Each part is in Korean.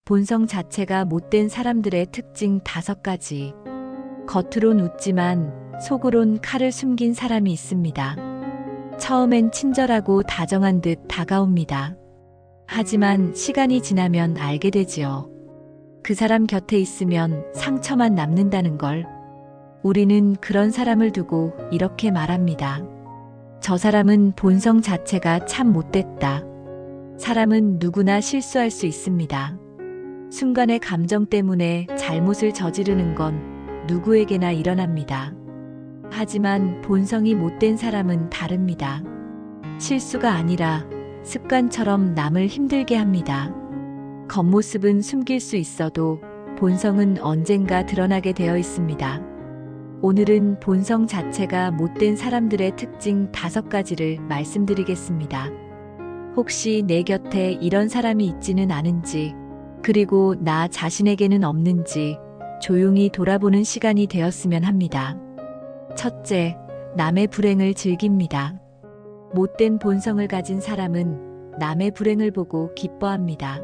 본성 자체가 못된 사람들의 특징 5가지. 겉으론 웃지만 속으론 칼을 숨긴 사람이 있습니다. 처음엔 친절하고 다정한 듯 다가옵니다. 하지만 시간이 지나면 알게 되지요. 그 사람 곁에 있으면 상처만 남는다는 걸. 우리는 그런 사람을 두고 이렇게 말합니다. 저 사람은 본성 자체가 참 못됐다. 사람은 누구나 실수할 수 있습니다. 순간의 감정 때문에 잘못을 저지르는 건 누구에게나 일어납니다. 하지만 본성이 못된 사람은 다릅니다. 실수가 아니라 습관처럼 남을 힘들게 합니다. 겉모습은 숨길 수 있어도 본성은 언젠가 드러나게 되어 있습니다. 오늘은 본성 자체가 못된 사람들의 특징 5가지를 말씀드리겠습니다. 혹시 내 곁에 이런 사람이 있지는 않은지, 그리고 나 자신에게는 없는지 조용히 돌아보는 시간이 되었으면 합니다. 첫째, 남의 불행을 즐깁니다. 못된 본성을 가진 사람은 남의 불행을 보고 기뻐합니다.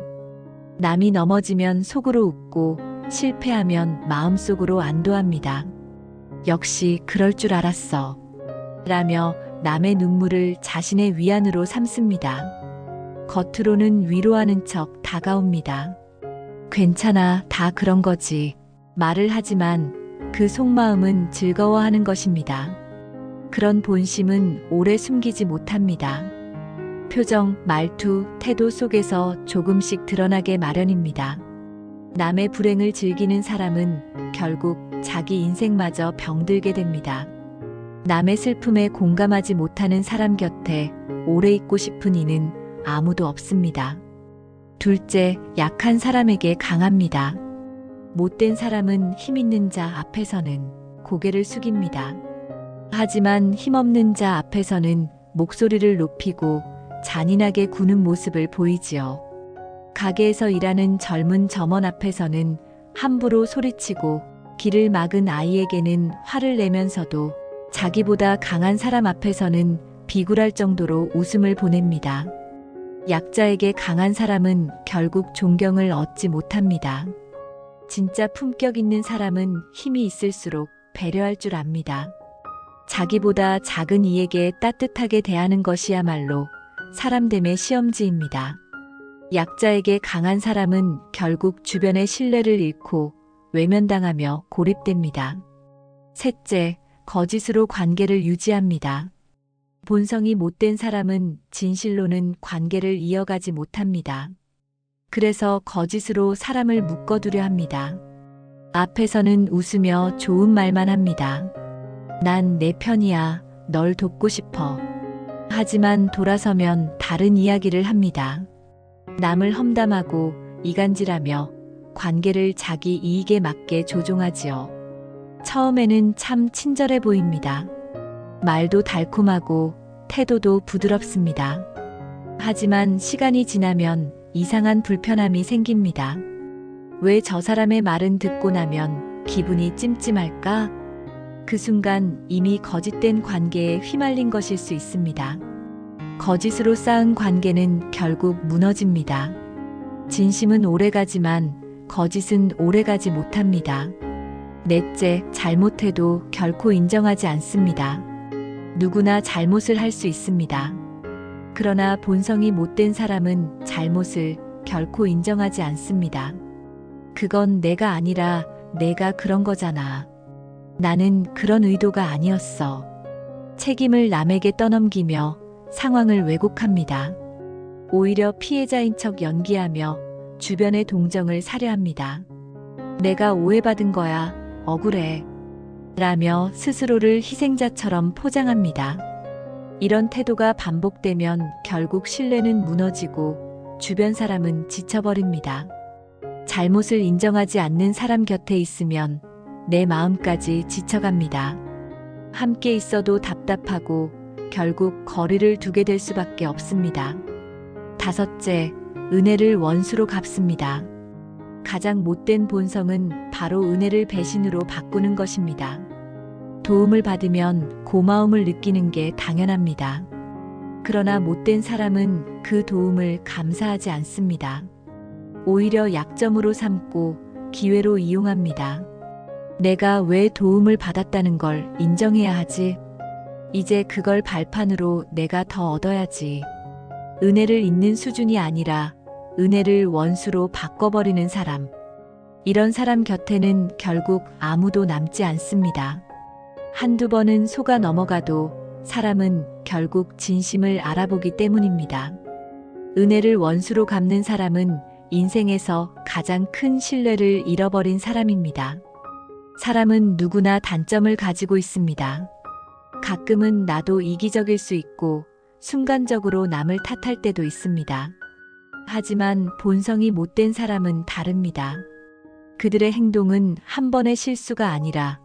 남이 넘어지면 속으로 웃고 실패하면 마음속으로 안도합니다. 역시 그럴 줄 알았어. 라며 남의 눈물을 자신의 위안으로 삼습니다. 겉으로는 위로하는 척 다가옵니다. 괜찮아, 다 그런 거지. 말을 하지만 그 속마음은 즐거워하는 것입니다. 그런 본심은 오래 숨기지 못합니다. 표정, 말투, 태도 속에서 조금씩 드러나게 마련입니다. 남의 불행을 즐기는 사람은 결국 자기 인생마저 병들게 됩니다. 남의 슬픔에 공감하지 못하는 사람 곁에 오래 있고 싶은 이는 아무도 없습니다. 둘째, 약한 사람에게 강합니다. 못된 사람은 힘 있는 자 앞에서는 고개를 숙입니다. 하지만 힘없는 자 앞에서는 목소리를 높이고 잔인하게 구는 모습을 보이지요. 가게에서 일하는 젊은 점원 앞에서는 함부로 소리치고 길을 막은 아이에게는 화를 내면서도 자기보다 강한 사람 앞에서는 비굴할 정도로 웃음을 보냅니다. 약자에게 강한 사람은 결국 존경을 얻지 못합니다. 진짜 품격 있는 사람은 힘이 있을수록 배려할 줄 압니다. 자기보다 작은 이에게 따뜻하게 대하는 것이야말로 사람됨의 시험지입니다. 약자에게 강한 사람은 결국 주변의 신뢰를 잃고 외면당하며 고립됩니다. 셋째, 거짓으로 관계를 유지합니다. 본성이 못된 사람은 진실로는 관계를 이어가지 못합니다. 그래서 거짓으로 사람을 묶어두려 합니다. 앞에서는 웃으며 좋은 말만 합니다. 난 내 편이야. 널 돕고 싶어. 하지만 돌아서면 다른 이야기를 합니다. 남을 험담하고 이간질하며 관계를 자기 이익에 맞게 조종하지요. 처음에는 참 친절해 보입니다. 말도 달콤하고 태도도 부드럽습니다. 하지만 시간이 지나면 이상한 불편함이 생깁니다. 왜 저 사람의 말은 듣고 나면 기분이 찜찜할까? 그 순간 이미 거짓된 관계에 휘말린 것일 수 있습니다. 거짓으로 쌓은 관계는 결국 무너집니다. 진심은 오래가지만 거짓은 오래가지 못합니다. 넷째, 잘못해도 결코 인정하지 않습니다. 누구나 잘못을 할 수 있습니다. 그러나 본성이 못된 사람은 잘못을 결코 인정하지 않습니다. 그건 내가 아니라 내가 그런 거잖아. 나는 그런 의도가 아니었어. 책임을 남에게 떠넘기며 상황을 왜곡합니다. 오히려 피해자인 척 연기하며 주변의 동정을 사려 합니다. 내가 오해받은 거야. 억울해. 라며 스스로를 희생자처럼 포장합니다. 이런 태도가 반복되면 결국 신뢰는 무너지고 주변 사람은 지쳐버립니다. 잘못을 인정하지 않는 사람 곁에 있으면 내 마음까지 지쳐갑니다. 함께 있어도 답답하고 결국 거리를 두게 될 수밖에 없습니다. 다섯째, 은혜를 원수로 갚습니다. 가장 못된 본성은 바로 은혜를 배신으로 바꾸는 것입니다. 도움을 받으면 고마움을 느끼는 게 오히려 약점으로 삼고 기회로 이용합니다. 내가 왜 도움을 받았다는 걸 인정해야 하지? 이제 그걸 발판으로 내가 더 얻어야지. 은혜를 잊는 수준이 아니라 은혜를 원수로 바꿔버리는 사람. 이런 사람 곁에는 결국 아무도 남지 않습니다. 한두 번은 속아 넘어가도 사람은 결국 진심을 알아보기 때문입니다. 은혜를 원수로 갚는 사람은 인생에서 가장 큰 신뢰를 잃어버린 사람입니다. 사람은 누구나 단점을 가지고 있습니다. 가끔은 나도 이기적일 수 있고 순간적으로 남을 탓할 때도 있습니다. 하지만 본성이 못된 사람은 다릅니다. 그들의 행동은 한 번의 실수가 아니라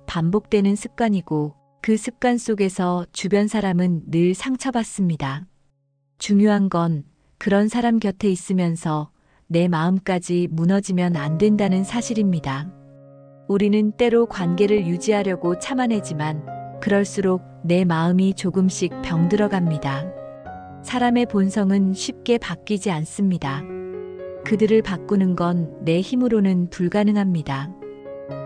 반복되는 습관이고 그 습관 속에서 주변 사람은 늘 상처받습니다. 중요한 건 그런 사람 곁에 있으면서 내 마음까지 무너지면 안 된다는 사실입니다. 우리는 때로 관계를 유지하려고 참아내지만 그럴수록 내 마음이 조금씩 병들어갑니다. 사람의 본성은 쉽게 바뀌지 않습니다. 그들을 바꾸는 건 내 힘으로는 불가능합니다.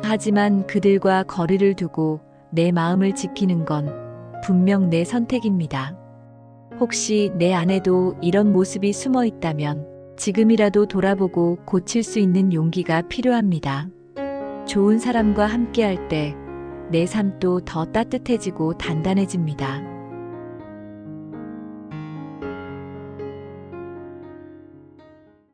하지만 그들과 거리를 두고 내 마음을 지키는 건 분명 내 선택입니다. 혹시 내 안에도 이런 모습이 숨어 있다면 지금이라도 돌아보고 고칠 수 있는 용기가 필요합니다. 좋은 사람과 함께할 때 내 삶도 더 따뜻해지고 단단해집니다.